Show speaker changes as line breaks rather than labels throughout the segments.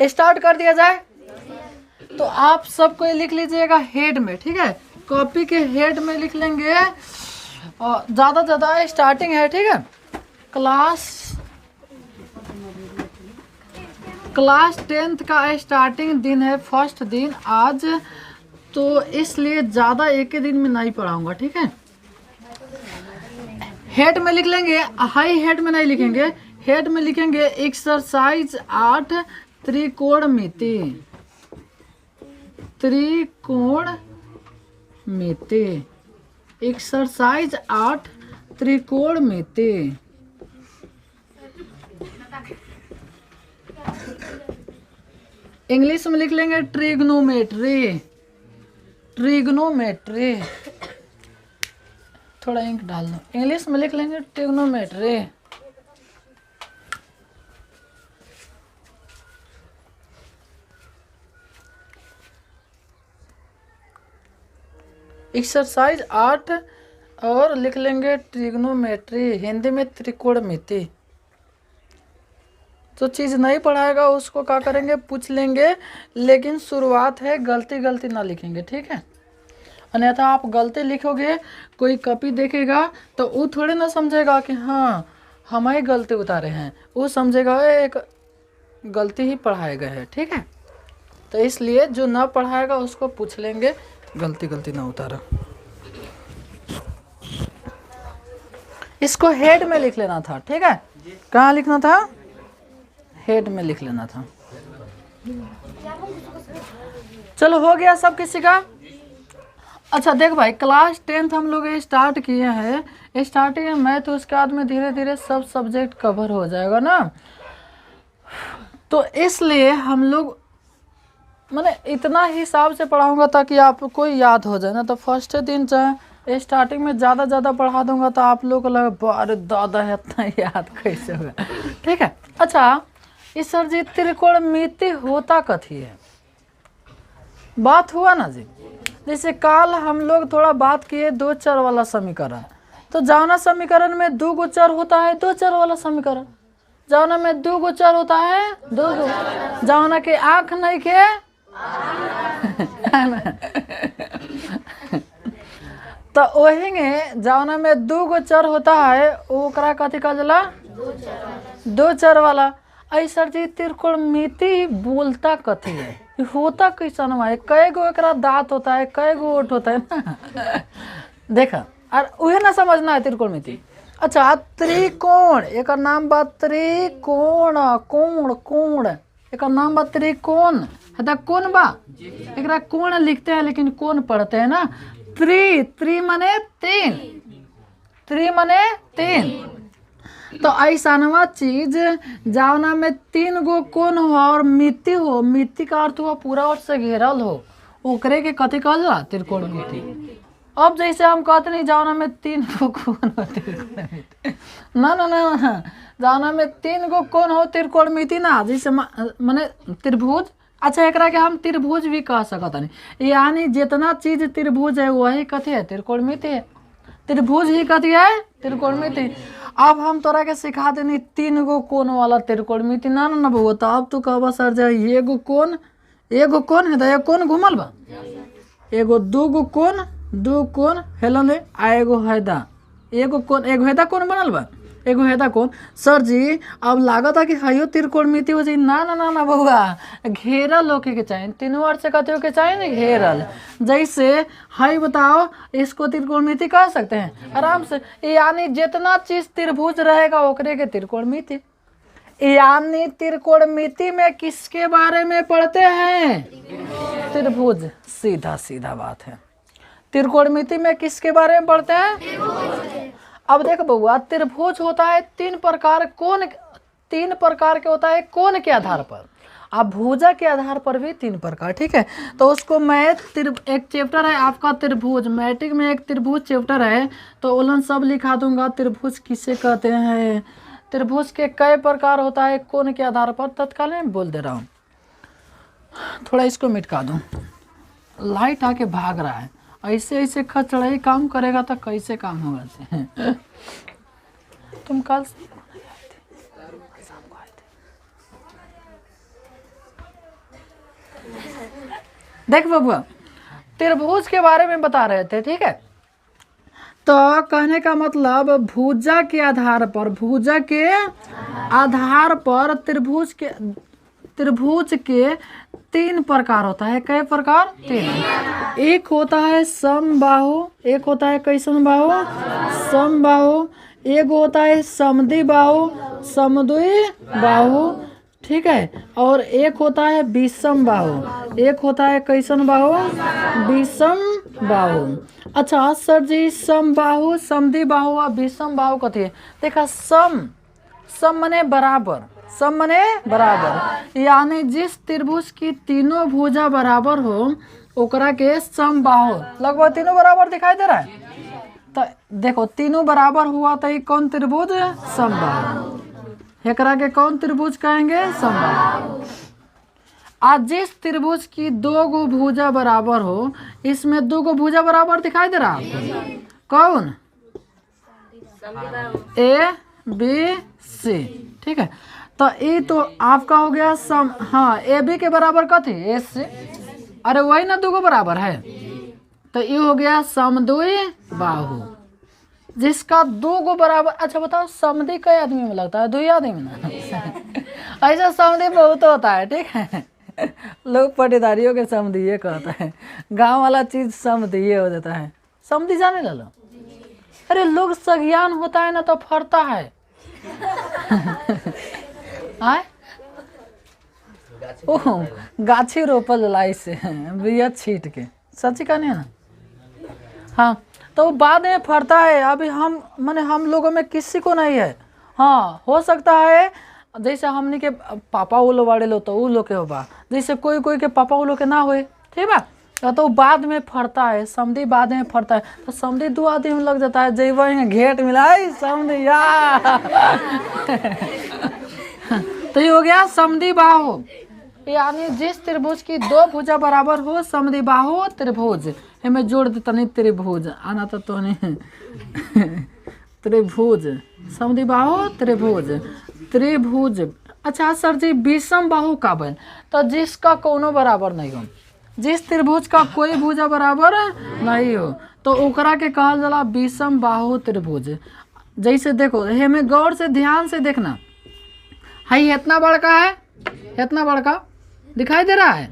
Start कर दिया जाए। तो आप सबको ये लिख लीजिएगा हेड में, ठीक है, कॉपी के हेड में लिख लेंगे। और ज़्यादा ज़्यादा स्टार्टिंग है, ठीक है, क्लास 10th का स्टार्टिंग दिन है, फर्स्ट दिन आज, तो इसलिए ज़्यादा एक ही दिन में नहीं पढ़ाऊंगा, ठीक है। हेड में लिख लेंगे, हाई हेड में नहीं लिखेंगे, हेड में लिखेंगे एक्सरसाइज 8 त्रिकोणमिति, एक्सरसाइज 8 त्रिकोणमिति। इंग्लिश में लिख लेंगे ट्रिग्नोमेट्री, थोड़ा इंक डाल दो, इंग्लिश में लिख लेंगे ट्रिग्नोमेट्री। एक्सरसाइज 8 और लिख लेंगे ट्रिग्नोमेट्री, हिंदी में त्रिकोणमिति। जो चीज़ नहीं पढ़ाएगा उसको क्या करेंगे, पूछ लेंगे, लेकिन शुरुआत है, गलती ना लिखेंगे, ठीक है। अन्यथा आप गलती लिखोगे, कोई कॉपी देखेगा तो वो थोड़े ना समझेगा कि हाँ हम ही गलती उतारे हैं, वो समझेगा एक गलती ही पढ़ाए गए हैं, ठीक है। तो इसलिए जो ना पढ़ाएगा उसको पूछ लेंगे, गलती ना उतारा। इसको हेड में लिख लेना था, ठीक है, कहाँ लिखना था, हेड में लिख लेना था। चलो हो गया सब किसी का। अच्छा देख भाई, क्लास 10th हम लोग स्टार्ट किए हैं, स्टार्टिंग में मैथ, उसके बाद में धीरे धीरे सब सब्जेक्ट कवर हो जाएगा ना। तो इसलिए हम लोग मैंने इतना हिसाब से पढ़ाऊंगा ताकि आपको याद हो जाए ना। तो फर्स्ट दिन चाहे स्टार्टिंग में ज़्यादा पढ़ा दूंगा तो आप लोग को लगे अरे दादा है इतना याद कैसे होगा, ठीक है। अच्छा इस सर जी त्रिकोणमिति होता कथी है, बात हुआ ना जी। जैसे काल हम लोग थोड़ा बात किए 2 चर वाला समीकरण, तो जावना समीकरण में 2 गो चर होता है, 2 चर वाला समीकरण, जावना में 2 गो चर होता है, 2 गो, जावना के आँख नहीं के तो वही जावना में 2 गो चर होता है, ओकरा कथी कहल जाला, 2 चर वाला। ऐसा जी त्रिकोणमिति बोलता कथी है, होता कैसा ना है, कई गो एकरा दांत होता है, कई गो ओठ होता है ना देखा, और वही ना समझना है त्रिकोणमिति। अच्छा त्रिकोण, एक नाम बा त्रिकोण, कोण, एक नाम बा त्रिकोण, है कोण बा, एक कोण लिखते हैं लेकिन कोण पढ़ते हैं ना। त्रि माने 3, तो ऐसा चीज जावना में 3 गो कोण हो और मिति हो, मिति का अर्थ हुआ पूरा ओर से घेरल हो, ओकरे के कथी कहल जाला, त्रिकोणमिति। अब जैसे हम कहते नहीं जावना में 3 गो कोण हो त्रिकोणमिति, ना, जावना में 3 गो कोण हो त्रिकोणमिति ना, जैसे माने त्रिभुज। अच्छा एकरा के हम त्रिभुज भी कह सकता नहीं, यानी जितना चीज त्रिभुज है वही कथी है, त्रिकोणमिति है, त्रिभुज ही कथी है, त्रिकोणमिति। अब हम तोरा के सिखा देनी 3 गो कोण वाला त्रिकोणमिति, ना बउआ, तो अब तू कहबा सर जा एगो कोण है, तो एक कोण घुमल बा, एगो 2 गो कोण, 2 कोण हेलन है, आ एगो हैदा, एगो कोण, एगो हैदा कोण बनल बा, एगो हैदा कोण। सर जी अब लागत है कि हाइयो त्रिकोणमिति हो जाए, ना बउआ, घेरल होके के चाहिए, 3 वर्ड से कहते हो के चाहिए ना, घेरल। जैसे हाई बताओ, इसको त्रिकोणमिति कह सकते हैं आराम से, यानी जितना चीज त्रिभुज रहेगा ओकरे के त्रिकोणमिति। यानी त्रिकोणमिति में किसके बारे में पढ़ते हैं, त्रिभुज, सीधा बात है। त्रिकोणमिति में किसके बारे में पढ़ते हैं, अब देख बउआ, त्रिभुज होता है 3 प्रकार, कोण 3 प्रकार के होता है कोण के आधार पर, अब भुजा के आधार पर भी 3 प्रकार, ठीक है। तो उसको मैथ एक चैप्टर है आपका त्रिभुज, मैट्रिक में एक त्रिभुज चैप्टर है, तो उलन सब लिखा दूंगा, त्रिभुज किसे कहते हैं, त्रिभुज के कई प्रकार होता है कोण के आधार पर, तत्काल में बोल दे रहा हूँ। थोड़ा इसको मिटका दूँ, लाइट आके भाग रहा है, ऐसे खचड़ाई काम करेगा तो कैसे काम होगा तुम कल देख बबुआ, त्रिभुज के बारे में बता रहे थे, ठीक है। तो कहने का मतलब भुजा के आधार पर, भुजा के आधार पर त्रिभुज के 3 प्रकार होता है। कई प्रकार? 3। एक होता है समबाहु, एक होता है कैसन बाहु? समबाहु। एक होता है समद्वि बाहु, समद्वि बाहु, ठीक है। और एक होता है विषम बाहु, एक होता है कैसन बाहु? विषम बाहु। अच्छा सर जी, समबाहु, समद्वि बाहु और विषम बाहु कथी है? देखा, सम मने बराबर, सम मने बराबर, यानी जिस त्रिभुज की तीनों भुजा बराबर हो ओकरा के समबाहु। लगभग तीनों बराबर दिखाई दे रहा है। तो देखो, तीनों बराबर हुआ तो ये कौन त्रिभुज? समबाहु। एकरा के कौन त्रिभुज कहेंगे? समबाहु। आज जिस त्रिभुज की 2 गो भुजा बराबर हो, इसमें 2 गो भुजा बराबर दिखाई दे रहा है। कौन? ए बी सी, ठीक है। तो ये तो आपका हो गया सम, हाँ, ए बी के बराबर कथी? एस से। अरे वही ना 2 गो बराबर है, तो ये हो गया समद्वि बाहु, जिसका 2 गो बराबर। अच्छा बताओ, समद्वि कई आदमी में लगता है? 2 आदमी में ना। ऐसा समद्वि बहुत होता है, ठीक है। लोग पटीदारियों के समद्वि कहता है, गांव वाला चीज समद्वि हो जाता है। समद्वि जाने ला लो। अरे लोग सज्ञान होता है ना तो फरता है। आए ओह, गाछी रोपल लाई से बिया छीट के, सच्ची कहने है ना। हाँ, तो बाद में फरता है। अभी हम लोगों में किसी को नहीं है। हाँ, हो सकता है जैसे हमने के पापा वो लोग वाले लो तो वो लोग के होगा, जैसे कोई के पापा वो लोग के ना होए, ठीक है। तो बाद में फरता है, समधी बाद में फरता है। तो समधी 2 आदमी में लग जाता है, जैव घेट मिलाई समधी या। तो ये हो गया समद्वि बाहु, यानी जिस त्रिभुज की 2 भुजा बराबर हो, समद्वि बाहु त्रिभुज। हमें जोड़ देता नहीं त्रिभुज, आना तो नहीं। त्रिभुज, समद्वि बाहु त्रिभुज, त्रिभुज। अच्छा सर जी, विषम बाहु का बन? तो जिसका कोनो बराबर नहीं हो, जिस त्रिभुज का कोई भुजा बराबर नहीं हो, तो ओकरा के कहल जाला विषम बाहु त्रिभुज। जैसे देखो, हमें गौर से ध्यान से देखना, हाई इतना बड़का है, इतना बड़का दिखाई दे रहा है।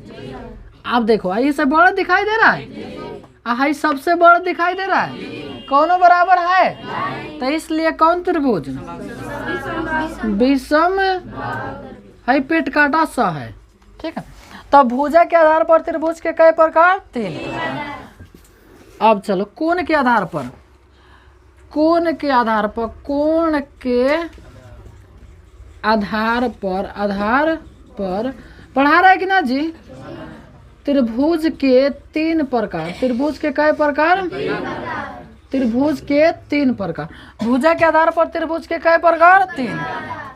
आप देखो, हाई से बड़ा दिखाई दे रहा है, हाई सबसे बड़ा दिखाई दे रहा है। कौनो बराबर है? तो इसलिए कौन त्रिभुज? विषम। हाई पेट काटा सा है, ठीक है। तो भुजा के आधार पर त्रिभुज के कई प्रकार? 3। अब चलो कोण के आधार पर, कोण के आधार पर, कोण के आधार पर पढ़ा रहा है कि ना जी? त्रिभुज के 3 प्रकार। त्रिभुज के कई प्रकार? त्रिभुज के 3 प्रकार। भुजा के आधार पर त्रिभुज के कई प्रकार?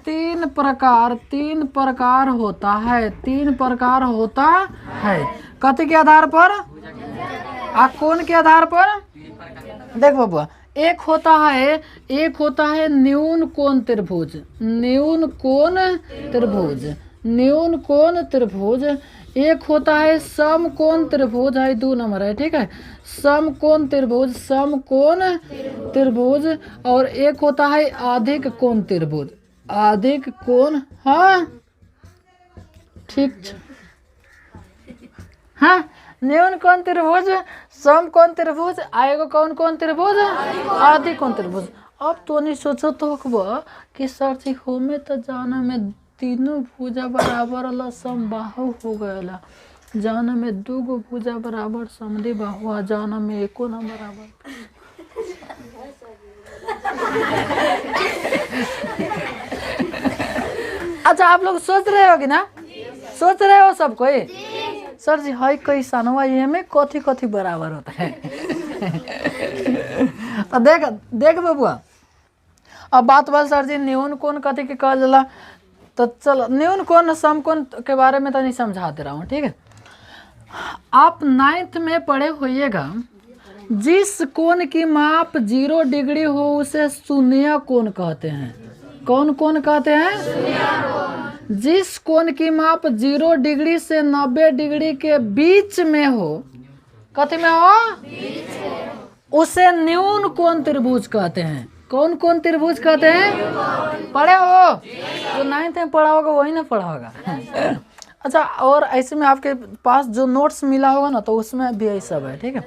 3 प्रकार। 3 प्रकार होता है, 3 प्रकार होता है। कथी के आधार पर? कोण के आधार पर? देख बाबा, एक होता है न्यून कोण त्रिभुज, न्यून कोण त्रिभुज, न्यून कोण त्रिभुज। एक होता है समकोण त्रिभुज, है 2 नंबर है, ठीक है। समकोण त्रिभुज, समकोण त्रिभुज। और एक होता है अधिक कोण त्रिभुज, अधिक कोण। हाँ ठीक, हाँ, न्यून कोण त्रिभुज, समकोण त्रिभुज, आएगो कौन कोण त्रिभुज? अधिक कोण त्रिभुज। अब तो नहीं सोचो तो कि सर जी होमे तो जाना में तीनों भुजा बराबर ला समबाहु हो गया, जाना में 2 गो भुजा बराबर समद्वि बाहु, जाना में एको ना बराबर। अच्छा आप लोग सोच रहे हो कि ना? सोच रहे हो सब कोई? सर जी हाई कैसा हुआ, ये में कथी कथी बराबर होता है? तो देख बबुआ, अब बात बल सर जी न्यून कोण कथी के कहल जाला। तो चलो न्यून कोण समकोण के बारे में तो नहीं समझा दे रहा हूँ, ठीक है। आप 9th में पढ़े होइएगा, जिस कोण की माप 0 डिग्री हो उसे शून्य कोण कहते हैं। कौन कोण कहते हैं? जिस कोण की माप 0 डिग्री से 90 डिग्री के बीच में हो, कथी में हो, उसे न्यून कोण त्रिभुज कहते हैं। कौन कौन त्रिभुज कहते हैं? पढ़े हो? जो 9th में पढ़ा होगा वही ना पढ़ा होगा। अच्छा, और ऐसे में आपके पास जो नोट्स मिला होगा ना, तो उसमें भी यही सब है, ठीक है।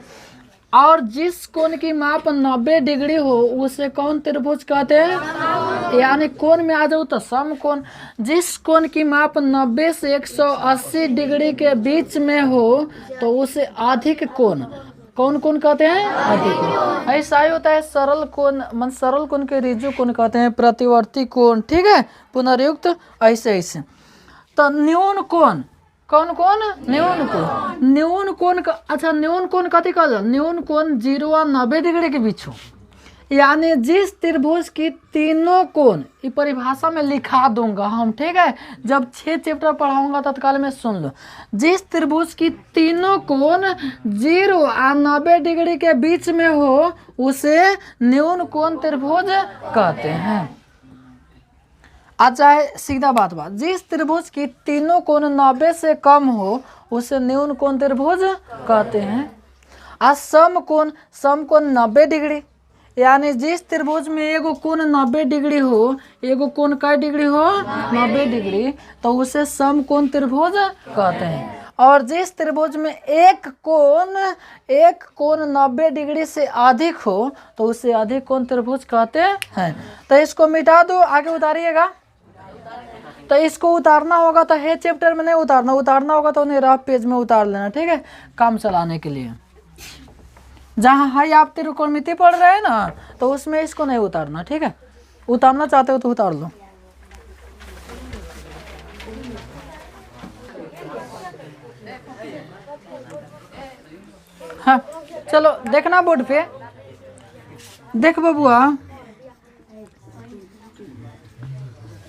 और जिस कोण की माप 90 डिग्री हो उसे कौन त्रिभुज कहते हैं? यानी कोण में आ जाओ तो समकोण। जिस कोण की माप 90 से 180 डिग्री के बीच में हो तो उसे अधिक कोण, कौन कोण कहते हैं? अधिक कोण। ऐसा ही होता है सरल कोण, मन सरल कोण के ऋजु कोण कहते हैं, प्रतिवर्ती कोण, ठीक है, पुनर्युक्त, ऐसे ऐसे। तो न्यून कोण, कौन कौन? न्यून कोण। न्यून कोण का, अच्छा न्यून कोण कथी कहल? न्यून कोण 0 और 90 डिग्री के बीच हो, यानी जिस त्रिभुज की तीनों कोण, ये परिभाषा में लिखा दूंगा हम, ठीक है, जब 6 चैप्टर पढ़ाऊंगा तत्काल में सुन लो। जिस त्रिभुज की तीनों कोण 0 और 90 डिग्री के बीच में हो उसे न्यून कोण त्रिभुज कहते हैं। अच्छा है, सीधा बात, जिस त्रिभुज की तीनों कोण 90 से कम हो उसे न्यून कोण त्रिभुज कहते हैं। आज समकोण, समकोण 90 डिग्री, यानी जिस त्रिभुज में एगो कोण 90 डिग्री हो, एगो कोण कै डिग्री हो, 90 डिग्री, तो उसे समकोण त्रिभुज कहते हैं। और जिस त्रिभुज में एक कोण 90 डिग्री से अधिक हो तो उसे अधिक कोण त्रिभुज कहते हैं। तो इसको मिटा दो, आगे उतारिएगा। तो इसको उतारना होगा तो है चैप्टर में नहीं उतारना, उतारना होगा तो उन्हें रफ पेज में उतार लेना, ठीक है, काम चलाने के लिए। जहाँ हाई आप त्रिकोणमिति पढ़ रहे हैं ना, तो उसमें इसको नहीं उतारना, ठीक है। उतारना चाहते हो तो उतार लो। हाँ चलो देखना बोर्ड पे, देख बबुआ।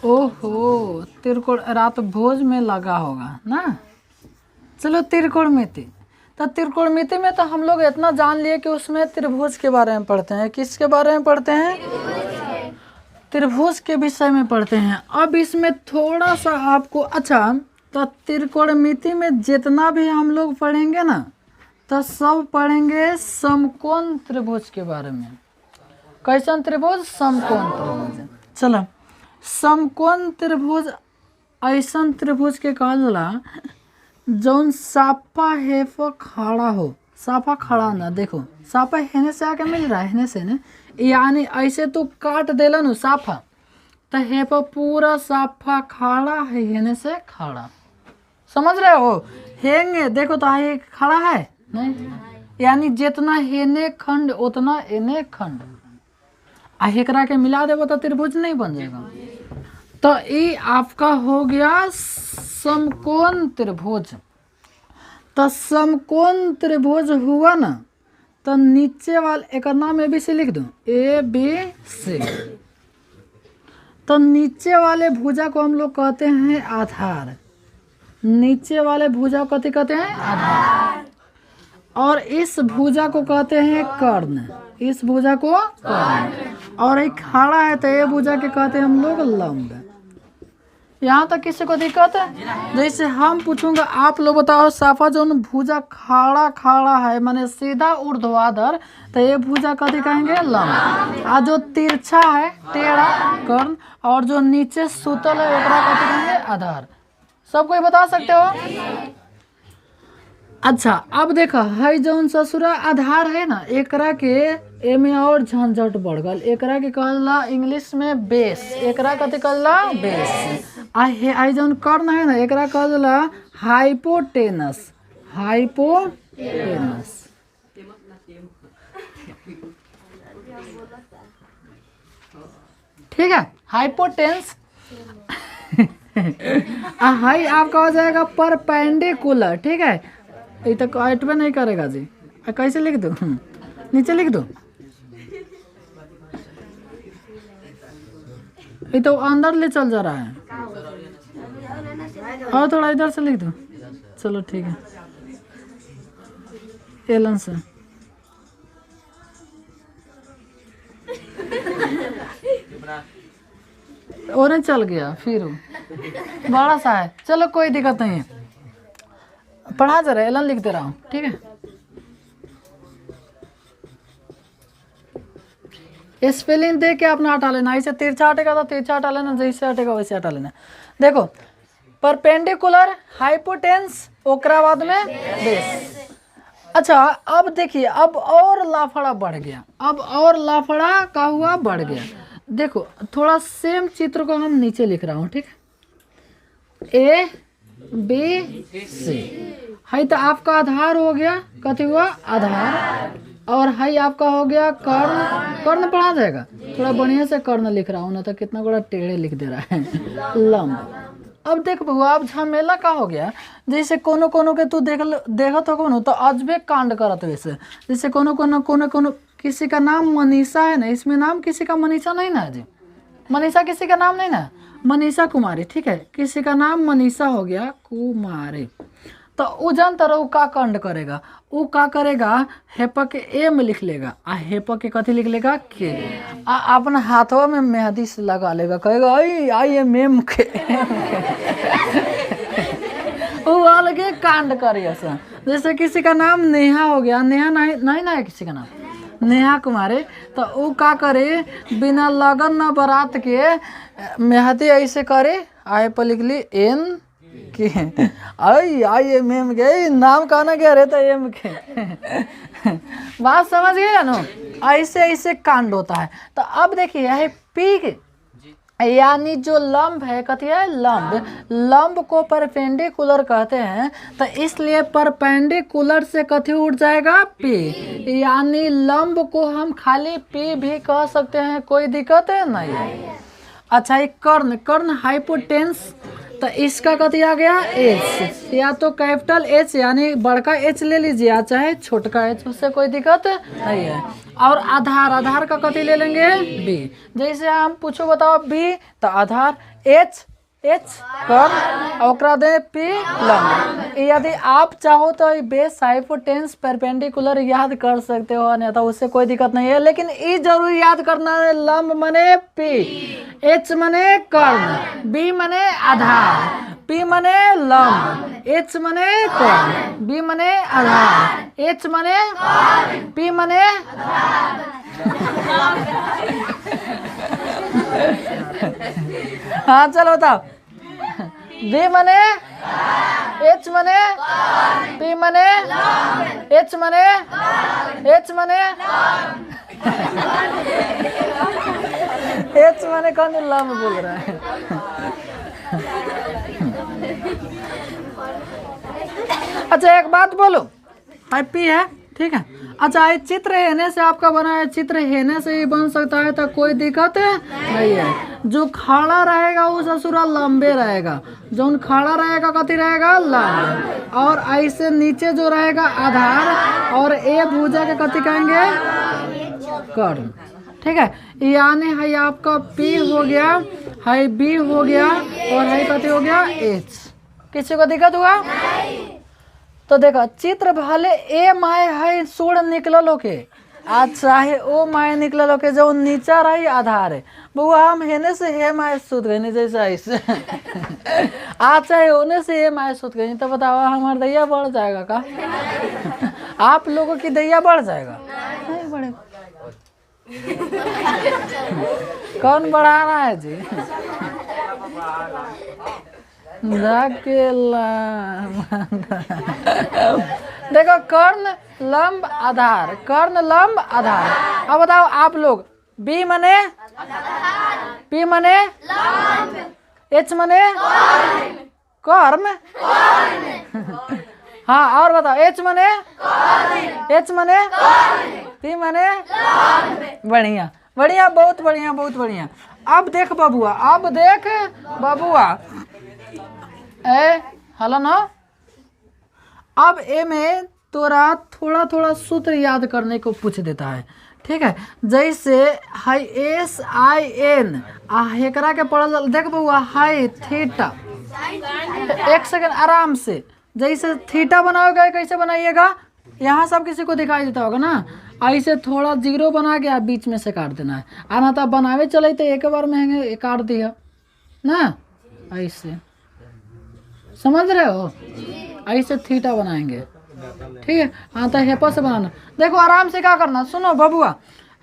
ओहो, त्रिकोण रात भोज में लगा होगा ना। चलो त्रिकोणमिति, तो त्रिकोणमिति में तो हम लोग इतना जान लिए कि उसमें त्रिभुज के बारे में पढ़ते हैं। किसके बारे में पढ़ते हैं? त्रिभुज के विषय में पढ़ते हैं। अब इसमें थोड़ा सा आपको, अच्छा, तो त्रिकोणमिति में जितना भी हम लोग पढ़ेंगे ना, तो सब पढ़ेंगे समकोण त्रिभुज के बारे में। कैसन त्रिभुज? समकोण त्रिभुज। चलो, समकोण त्रिभुज ऐसन त्रिभुज के कहल जाला जौन साफा हेफ खड़ा हो। साफा खड़ा ना, देखो साफा हेने से आके मिल रहा है, हेने से ने, यानी ऐसे तो काट देला नु साफा, तो हेफ पूरा साफा खड़ा है, हेने से खड़ा, समझ रहे हो? हेंगे देखो तो ये खड़ा है नहीं, यानी जितना हेने खंड उतना एने खंड, आ एकरा के मिला देबो तो त्रिभुज नहीं बन जाएगा। तो ये आपका हो गया समकोण त्रिभुज। तो समकोण त्रिभुज हुआ ना, तो नीचे वाले एक नाम ए बी सी लिख दो, ए बी सी। तो नीचे वाले भुजा को हम लोग कहते हैं आधार। नीचे वाले भुजा को कहते हैं आधार, और इस भुजा को कहते हैं कर्ण। इस भुजा को कर्ण, और एक खड़ा है तो ये भुजा के कहते हैं हम लोग लंब। यहाँ तक किसी को दिक्कत है? जैसे हम पूछूंगा, आप लोग बताओ, साफा जो भुजा खड़ा है माने सीधा ऊर्ध्वाधर, तो ये भुजा कथी कहेंगे? लंब। आ जो तिरछा है टेढ़ा कर्ण, और जो नीचे सुतल है ओकरा कथी कहेंगे? आधार। सब कोई बता सकते हो? अच्छा, अब देखो है जौन ससुरा आधार है ना, एकरा के एमे और झंझट बढ़ गल। एकरा के कहला इंग्लिश में बेस, एकरा कथी कहला? बेस। आई जौन कर्ण है ना, एकरा कहला हाइपोटेनस। हाइपोटेनस, ठीक है, हाइपोटेंस। हाई आपका हो जाएगा परपेंडिकुलर, ठीक है, ये तो हटवे नहीं करेगा जी। कैसे लिख दो? नीचे लिख दो, ये तो अंदर ले चल जा रहा है, और थोड़ा इधर से लिख दो। चलो ठीक है, एलन से। वो नहीं चल गया फिर बड़ा सा है। चलो कोई दिक्कत नहीं है, पढ़ा जरा, एलन लिख दे रहा हूँ, ठीक है। स्पेलिंग दे के अपना हटा लेना, ऐसे तिरछा हटेगा तो तिरछा हटा लेना, जैसे हटेगा वैसे हटा लेना। देखो परपेंडिकुलर, हाइपोटेंस, ओकरा बाद में बेस। अच्छा अब देखिए, अब और लाफड़ा बढ़ गया, अब और लाफड़ा का हुआ बढ़ गया। देखो थोड़ा सेम चित्र को हम नीचे लिख रहा हूँ, ठीक है। ए बी सी, है तो आपका आधार हो गया, कथी हुआ आधार, और हाई आपका हो गया कर्ण। कर्ण पढ़ा जाएगा, थोड़ा बढ़िया से कर्ण लिख रहा हूँ ना तो कितना बड़ा टेढ़े लिख दे रहा है। लंब। अब देख बउआ, अब झमेला का हो गया, जैसे कोनो कोनो के तू देखत हो कोनो तो अजबे कांड करत वैसे, जैसे कोनो कोनो कोनो कोनो किसी का नाम मनीषा है ना, इसमें नाम किसी का मनीषा नहीं ना जी, मनीषा किसी का नाम नहीं ना, मनीषा कुमारी, ठीक है। किसी का नाम मनीषा हो गया कुमारी, तो वो जानता रहो का कांड करेगा, वो का करेगा हेप के ए में लिख लेगा, आ हेप के कथी लिख लेगा के, आ अपना हाथों में मेहंदी से लगा लेगा, कहेगा आई एम एम के। वो अलगे कांड करेगा सर। जैसे किसी का नाम नेहा हो गया, नेहा नहीं नहीं ना है किसी का नाम नेहा कुमारी, तो वो का करे बिना लगन न बारात के मेहंदी ऐसे करे, आए पर लिख ली एन के, आई एम एम के, नाम कहना क्या रहता है एम के। बात समझ गए ना, ऐसे ऐसे कांड होता है। तो अब देखिए है पी, यानी जो लंब है कथी है लंब, लंब को परपेंडिकुलर कहते हैं, तो इसलिए परपेंडिकुलर से कथी उठ जाएगा पी, यानी लंब को हम खाली पी भी कह सकते हैं, कोई दिक्कत है नहीं है। अच्छा एक कर्ण, कर्ण हाइपोटेंस, तो इसका कथी आ गया एच, या तो कैपिटल एच यानी बड़का एच ले लीजिए, या चाहे छोटका एच, उससे कोई दिक्कत नहीं है। और आधार, आधार का कथी ले लेंगे बी, जैसे हम पूछो बताओ बी तो आधार, एच एच कर्ण, और दे पी लंब। यदि आप चाहो तो बेस हाइपोटेंस परपेंडिकुलर याद कर सकते हो, नहीं तो उससे कोई दिक्कत नहीं है, लेकिन ये जरूर याद करना है लंब मने पी, एच मने कर्ण, बी मने आधार, पी मने लंब, एच मने कर्ण, बी मने आधार, एच मने पी मने हाँ चलो बताओ, बी मने एच मने पी मने एच मने एच मने एच मने कौन लंब बोल रहा है। अच्छा एक बात बोलो, पी है ठीक है। अच्छा ये चित्र हेने से आपका बना है, चित्र हेने से ही बन सकता है, तो कोई दिक्कत नहीं है। जो खड़ा रहेगा वो ससुरा लंबे रहेगा, जो खड़ा रहेगा कथी रहेगा लंब, और ऐसे नीचे जो रहेगा आधार, और ए भुजा के कथी कहेंगे कर्ण, ठीक है। यानी है आपका पी हो गया, है बी हो गया, और है कथी हो गया एच। किसी को दिक्कत हुआ तो देखो चित्र भले ए माय है सोड़ निकल होके, आज चाहे ओ माय निकल होके, जो नीचा रही आधार है बउआ, हम हेने से हे माय सुत गई जैसे ऐसे आज चाहे होने से हे माय सुत गई, तो बताओ हमारा दैया बढ़ जाएगा का? आप लोगों की दैया बढ़ जाएगा नहीं बढ़ेगा। कौन बढ़ा रहा है जी? देखो कर्ण लंब आधार, कर्ण लंब आधार। अब बताओ आप लोग, बी मने पी मने एच मने कर्म, हाँ और बताओ एच मने पी मने, बढ़िया बढ़िया बहुत बढ़िया बहुत बढ़िया। अब देख बबुआ, अब देख बबुआ, ए हलो ना, अब ए में तोरा थोड़ा थोड़ा सूत्र याद करने को पूछ देता है, ठीक है। जैसे हाई एस आई एन हेकरा के पढ़ल, देख बउआ हाई थीटा, एक सेकंड आराम से, जैसे थीटा बनाओगे कैसे बनाइएगा, यहाँ सब किसी को दिखाई देता होगा ना, ऐसे थोड़ा जीरो बना के बीच में से काट देना है, आना तो बनावे चले तो एक बार में काट दिया, ना, ऐसे समझ रहे हो, ऐसे थीटा बनाएंगे, ठीक है। हाँ तो हेपा से बनाना, देखो आराम से क्या करना, सुनो बबुआ,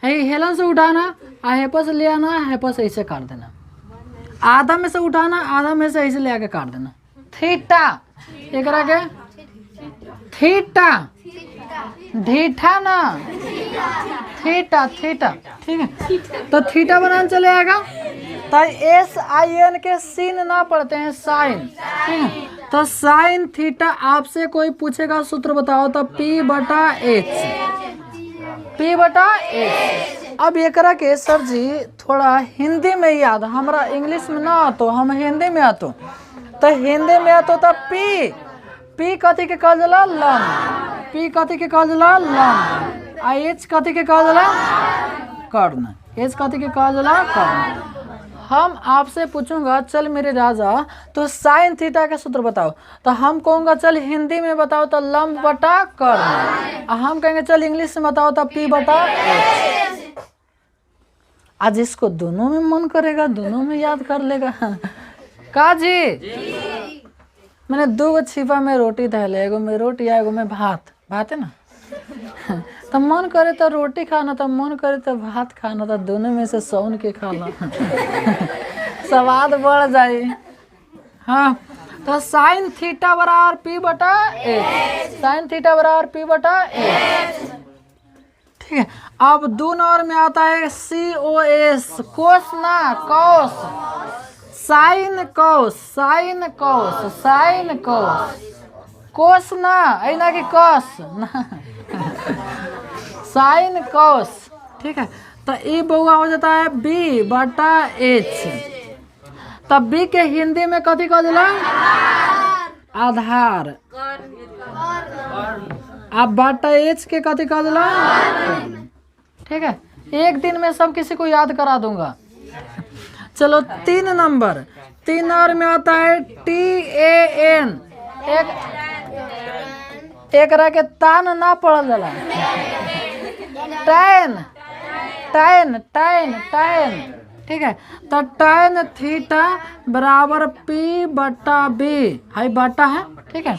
हेलन से उठाना, हेपा से ले आना, हेपा से ऐसे काट देना, आधा में से उठाना, आधा में से ऐसे ले आके काट देना, थीटा, एक के थीटा, ढीठा ना, थीटा थीटा, ठीक है। तो थीटा बनाना चले आएगा, तो SIN के सीन ना पढ़ते हैं, साइन, ठीक है। तो साइन थीटा, आपसे कोई पूछेगा सूत्र बताओ, तो P/H, P/H। अब एकरा के सर जी थोड़ा हिंदी में याद, हमारा इंग्लिश में ना आतो, हम हिंदी में आतो, तो हिंदी में आतो तो P कथी के कहल जाला, लंब, P कथी के कहल जाला, लंब, H कथी के कहल जाला, कर्ण, H कथी के कहल जाला, कर्ण। हम आपसे पूछूंगा चल मेरे राजा तो साइन थीटा का सूत्र बताओ, तो हम कहूँगा चल हिंदी में बताओ तो लंब बटा कर्ण, हम कहेंगे चल इंग्लिश में बताओ तो P/H। आज इसको दोनों में मन करेगा, दोनों में याद कर लेगा का जी। मैंने 2 छिपा में रोटी धैले, एगो में रोटी एगो में भात, भात है ना तो मन करे तो रोटी खाना, तो मन करे तो भात खाना, तो दोनों में से सौन के खाना स्वाद बढ़ जाए। हाँ तो साइन थीटा बराबर P/H, साइन थीटा बराबर P/H, ठीक है। अब 2 नंबर में आता है COS, कोस ना cos, sine cos, sine cos, sine cos, cos ना ऐ ना कि कॉस ना साइन कॉस, ठीक है। तो ये बउआ हो जाता है B/H, तब B के हिंदी में कथी कह दिला, आधार, अब /H के कथी कह दिला, ठीक है। एक दिन में सब किसी को याद करा दूंगा। चलो 3 नंबर, 3 नंबर में आता है TAN, एक के तान ना पढ़ल जाला, टैन, टैन, टैन, टैन, ठीक है। तो टैन थीटा बराबर P/B, हाई बाटा है, ठीक है।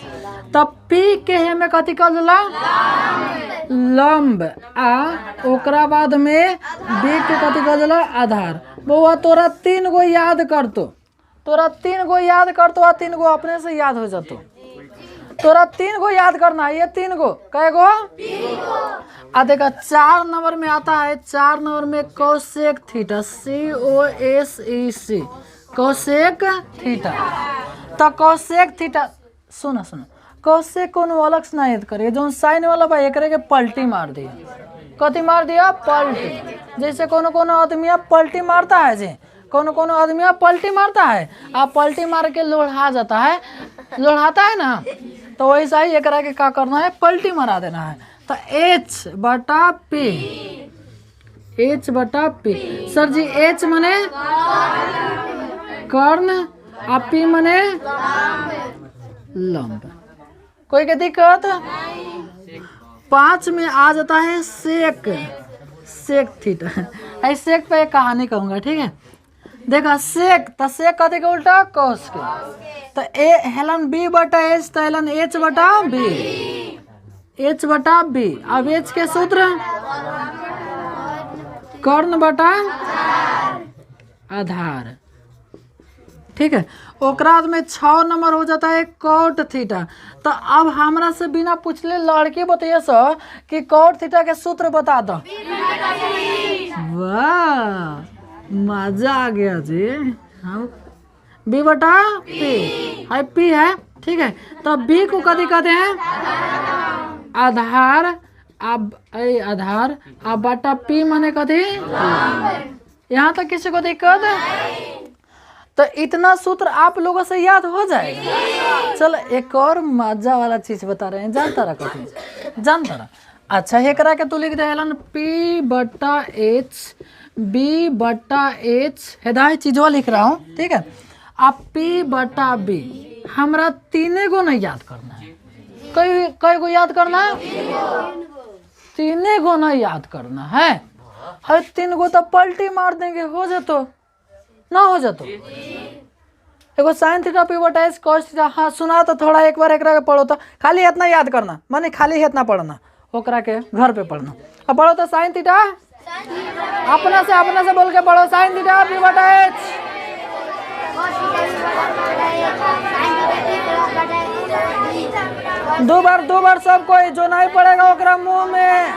तब P के है में कथी कह जाला, लंब, आ ओकरा बाद में B के कथी कह जाला, आधार। बउआ तोरा 3 गो याद कर तो, तोरा 3 गो याद कर तो, 3 गो अपने से याद हो जातो, तोरा 3 गो याद करना है, ये 3 गो कै गो, आ देखा 4 नंबर में आता है, 4 नंबर में cosec theta, COSEC, cosec theta. तो कोसेक थीटा, सुनो सुनो, कोसेक कोनो अलग से ना याद करिए, जो साइन वाला बा एकरे के पलटी मार दिया, कथी मार दिया, पलटी। जैसे कोनो कोनो आदमी पलटी मारता है जी, कोनो कोनो आदमी पलटी मारता है, आप पलटी मार के लोढ़ा जाता है, लोढ़ाता है ना, तो वैसा ही एकरा के का करना है, पलटी मारा देना है। तो H/P, H/P, सर जी H मने कर्ण, आ P मने लंब, कोई के दिक्कत। 5 में आ जाता है सेक, सेक थीटा, ऐसे सेक पे एक कहानी कहूँगा, ठीक है। देखा सेक, तो सेक कथी के उल्टा, कोस के, तो हेलन B/H, तो हेलन H/B, H/B। अब H के सूत्र कर्ण बटा आधार, ठीक है। ओकरा बाद में 6 नंबर हो जाता है कॉट थीटा। तो अब हमरा से बिना पूछले लड़की बताइए सर कि कॉट थीटा के सूत्र बता दो, वाह मजा आ गया जी। हाँ B/P, हाई P है, ठीक है। तो B को कथी कहते हैं, आधार, अब आधार, अब बटा P माने कथी, यहाँ तक किसी को दिक्कत है? तो इतना सूत्र आप लोगों से याद हो जाएगा। चलो एक और मजा वाला चीज बता रहे हैं, जानता रहा कथी, जानता रहा। अच्छा ये करा के तू लिख दे P/H, B/H, हेदाय चीजवा लिख रहा हूँ, ठीक है। अब P/B हमरा 3 गो नहीं याद करना है, कई गो याद करना है, 3 गो नहीं याद करना है। हर 3 गो तो पलटी मार देंगे, हो जातो ना हो जातो, एगो साइन थीटा पी बटा एच कॉस थीटा। हाँ सुना तो थोड़ा एक बार एकरा के पढ़ो तो, खाली इतना याद करना, माने खाली इतना पढ़ना, ओकरा के घर पे पढ़ना। अब पढ़ो तो साइन थीटा, अपना से बोल के पढ़ो, साइन थीटा पी बटा एच। दो बार सब कोई, जो नहीं पढ़ेगा ओकरा मुंह में।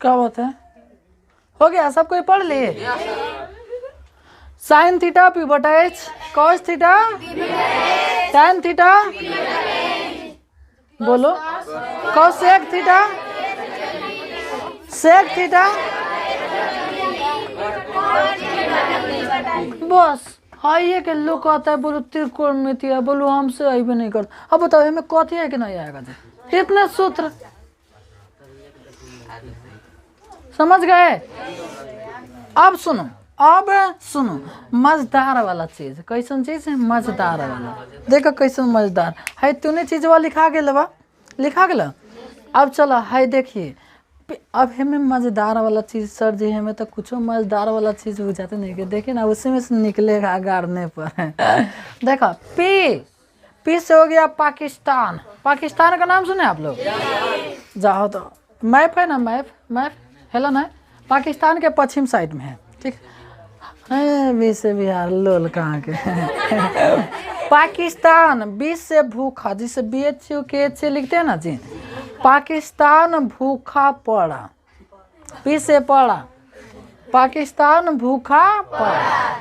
क्या बात है, हो गया, सब कोई पढ़ लिए। साइन थीटा पी बटा H, cos theta, tan theta, बोलो, कॉसेक थीटा, सेक थीटा, बस। हाँ ये के लोग कहता है बोलो त्रिकोणमिति है, बोलो हमसे आई भी नहीं कर। अब बताओ हमें कथी है कि नहीं आएगा जी, इतने सूत्र समझ गए। अब सुनो मजेदार वाला चीज, कैसन चीज है, मजेदार वाला। देखो कैसन मजेदार है, तूने चीज वाला लिखा गेल। अब चलो है देखिए, अब हमें मजेदार वाला चीज सर जी, हमें तो कुछ मजेदार वाला चीज हो जाते नहीं कि देखिए ना, उसी में से निकलेगा गाड़ने पर। देखो पी से हो गया पाकिस्तान। पाकिस्तान का नाम सुने आप लोग? जाओ तो मैप है ना, मैप हेलो ना, पाकिस्तान के पश्चिम साइड में है, ठीक है। बी से बिहार, लोल कहाँ के। पाकिस्तान, बी से भूखा, जिसे बी एच यू के एच से लिखते हैं ना जी। पाकिस्तान भूखा पड़ा, बी से पड़ा, पाकिस्तान भूखा पड़ा।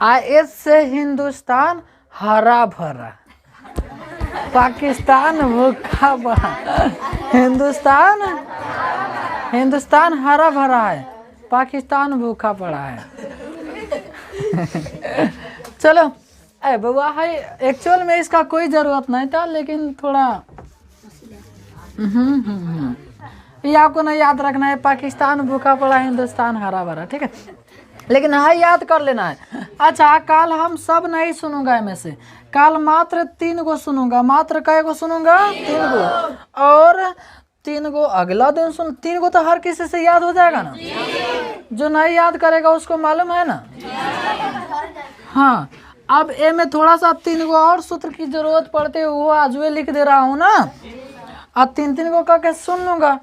एच से हिंदुस्तान हरा भरा, पाकिस्तान भूखा पड़ा, हिंदुस्तान हरा भरा है, पाकिस्तान भूखा पड़ा है। चलो अरे बउआ है, एक्चुअल में इसका कोई ज़रूरत नहीं था, लेकिन थोड़ा ये आपको नहीं याद रखना है, पाकिस्तान भूखा पड़ा, हिंदुस्तान हरा भरा, ठीक है। लेकिन हाँ याद कर लेना है। अच्छा कल हम सब नहीं सुनूंगा इनमें से, कल मात्र 3 गो सुनूंगा। मात्र कै गो सुनूंगा? 3 गो। और 3 गो अगला दिन सुन। 3 गो तो हर किसी से याद हो जाएगा ना, जो नहीं याद करेगा उसको मालूम है ना। हाँ अब ए में थोड़ा सा 3 गो और सूत्र की जरूरत पड़ती है, वो आज वे लिख दे रहा हूँ ना। अब 3 गो करके सुन लूंगा।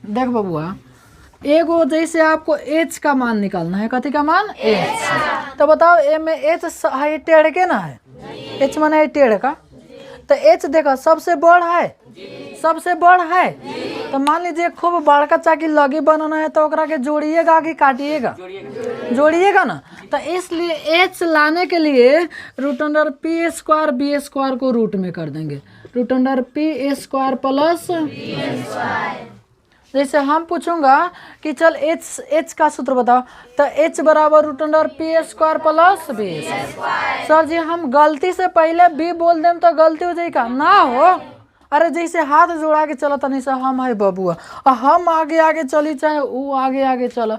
देख बबुआ, एगो जैसे आपको एच का मान निकालना है, कथी का मान? एच। तो बताओ ए में एच है टेढ़ के ना है, एच माने है टेढ़ का। तो एच देखो सबसे बड़ है, तो मान लीजिए खूब बड़का चाकी लगी बनाना है, तो ओकरा के जोड़िएगा कि काटिएगा? जोड़िएगा ना। तो इसलिए एच लाने के लिए root under P square B square को रूट में कर देंगे, root under P square plus. जैसे हम पूछूंगा कि चल एच का सूत्र बताओ, तो एच बराबर root under P square plus B. Sir ji हम गलती से पहले बी बोल दें तो गलती हो जाएगा ना? हो अरे जैसे हाथ जोड़ा के चलो तनी से हम है बबुआ, और हम आगे आगे चली चाहे वो आगे आगे चलो।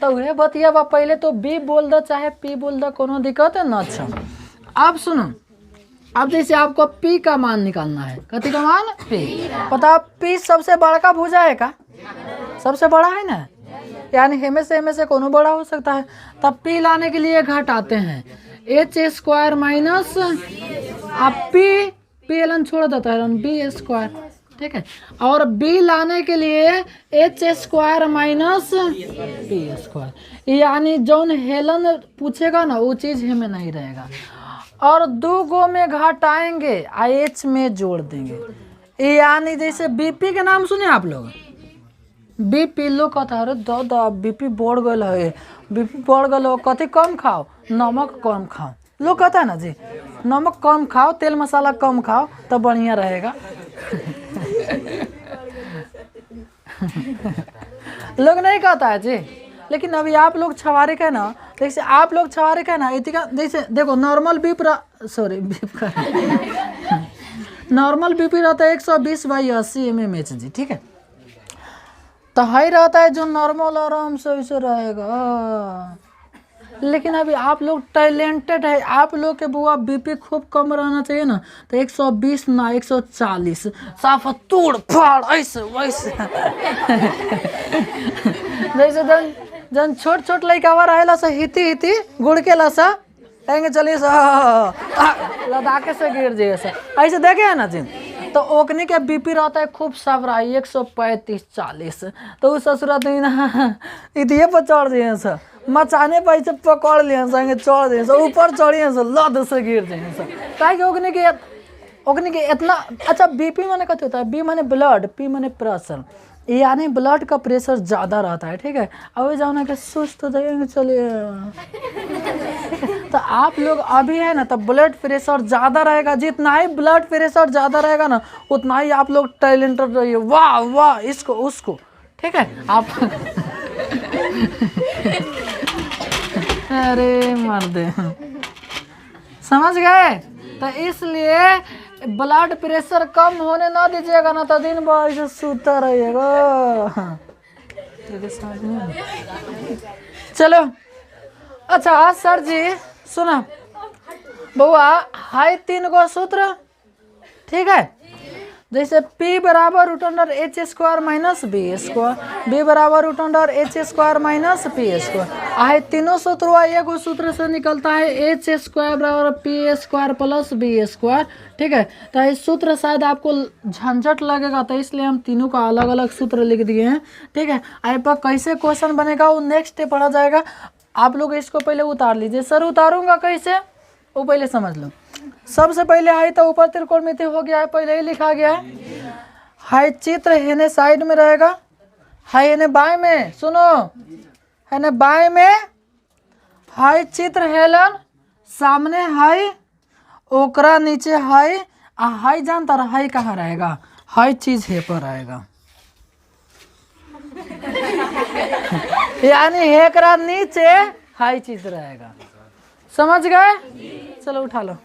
तो वह बतिया बा, पहले तो बी बोल दो चाहे पी बोल दो, कोनो दिक्कत है ना। अच्छा अब सुनो, अब जैसे आपको P का मान निकालना है, कथी का मान? P। पता P सबसे बड़ा का भुजा है का? सबसे बड़ा है ना, यानी हेमे से कोनो बड़ा हो सकता है। तब P लाने के लिए घटाते हैं, एच स्क्वायर माइनस अब P एलन छोड़ देता है बी स्क्वायर, ठीक है। और B लाने के लिए H square minus P square, यानी जौन हेलन पूछेगा ना वो चीज़ हमें नहीं रहेगा। और 2 गो में घटाएंगे, एच में जोड़ देंगे, यानी जैसे बीपी के नाम सुने आप लोग? बीपी लोग कहता है अरे दादा बीपी बढ़ गल है, बीपी बढ़ गल हो, कथी कम खाओ, नमक कम खाओ। लोग कहता है ना जी नमक कम खाओ, तेल मसाला कम खाओ तो बढ़िया रहेगा। लोग नहीं कहता है जी, लेकिन अभी आप लोग छवारे का ना, जैसे आप लोग छवारे का ना इतिका, जैसे देखो नॉर्मल बीप बीप का नॉर्मल बीपी रहता है 120/80 mmHg जी, ठीक है। तो हाई रहता है जो नॉर्मल आराम से वैसे रहेगा। लेकिन अभी आप लोग टैलेंटेड है, आप लोग के बुआ बीपी खूब कम रहना चाहिए ना, तो 120 ना 140 साफ तोड़ फाड़ ऐसे वैसे। जैसे जन छोट छोट लड़का रहेला सा हिती हिती गुड़ के लसा कहेंगे चलिए सा लद्दाख से गिर जाइए सा, ऐसे देखे है ना जी। तो ओकनी के बीपी रहता है खूब सबराई 135-40, तो उस ससुरात इतिये पर चढ़ दिए सर, मचाने पर ऐसे पकड़ लिए संगे चढ़ दिए सर, ऊपर चढ़िए सर लद से गिर जाइए सर। काहे कि ओकनी के इतना अच्छा बीपी माने कथी होता है, बी माने ब्लड, पी माने प्रेशर, यानी ब्लड का प्रेशर ज़्यादा रहता है, ठीक है। अब जाना के सुस्त हो जाएंगे चलिए। तो आप लोग अभी है ना, तो ब्लड प्रेशर ज़्यादा रहेगा, जितना ही ब्लड प्रेशर ज़्यादा रहेगा ना उतना ही आप लोग टैलेंटेड रहिए, वाह वाह इसको उसको, ठीक है आप। अरे मर्दे समझ गए। तो इसलिए ब्लड प्रेशर कम होने ना दीजिएगा ना, तो दिन भर ऐसे सूता रहिएगा। चलो अच्छा सर जी सुना बउआ, हाई 3 गो सूत्र, ठीक है। जैसे P बराबर √H² - B², B बराबर √H² - P²। आहे तीनों सूत्र हुआ, एगो सूत्र से निकलता है H² बराबर P² + B², ठीक है। तो इस सूत्र शायद आपको झंझट लगेगा, तो इसलिए हम तीनों का अलग अलग सूत्र लिख दिए हैं, ठीक है। आई पर कैसे क्वेश्चन बनेगा वो नेक्स्ट डे पढ़ा जाएगा। आप लोग इसको पहले उतार लीजिए। सर उतारूंगा कैसे वो पहले समझ लो। सबसे पहले हाई तो ऊपर त्रिकोणमिति हो गया है, पहले ही लिखा गया है। हाई चित्र हेने साइड में रहेगा, हाई हेने बाएं में, सुनो हेने बाएं में हाई चित्र हेलन, सामने हाई, ओकरा नीचे हाई। हाई जानता रहा हाई कहाँ रहेगा, हाई चीज हे पर आएगा। यानी हेकरा नीचे हाई चीज रहेगा, समझ गए। चलो उठा लो।